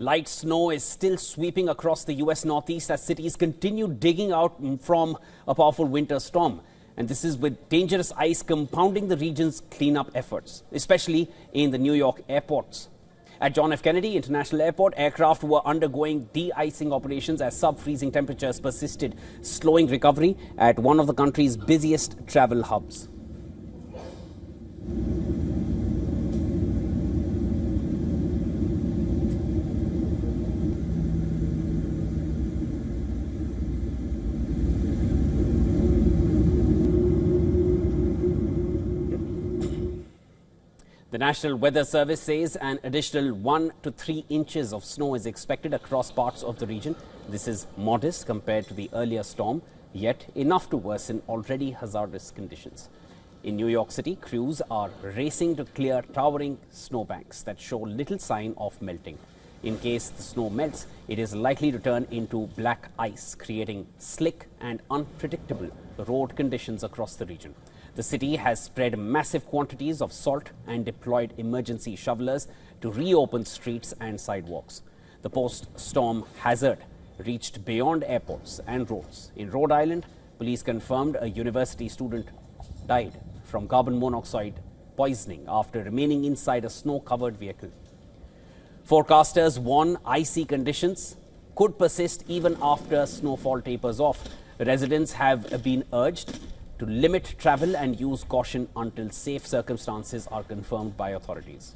Light snow is still sweeping across the U.S. Northeast as cities continue digging out from a powerful winter storm. And this is with dangerous ice compounding the region's cleanup efforts, especially in the New York airports. At John F. Kennedy International Airport, aircraft were undergoing de-icing operations as sub-freezing temperatures persisted, slowing recovery at one of the country's busiest travel hubs. The National Weather Service says an additional 1 to 3 inches of snow is expected across parts of the region. This is modest compared to the earlier storm, yet enough to worsen already hazardous conditions. In New York City, crews are racing to clear towering snowbanks that show little sign of melting. In case the snow melts, it is likely to turn into black ice, creating slick and unpredictable road conditions across the region. The city has spread massive quantities of salt and deployed emergency shovelers to reopen streets and sidewalks. The post-storm hazard reached beyond airports and roads. In Rhode Island, police confirmed a university student died from carbon monoxide poisoning after remaining inside a snow-covered vehicle. Forecasters warn icy conditions could persist even after snowfall tapers off. Residents have been urged to limit travel and use caution until safe circumstances are confirmed by authorities.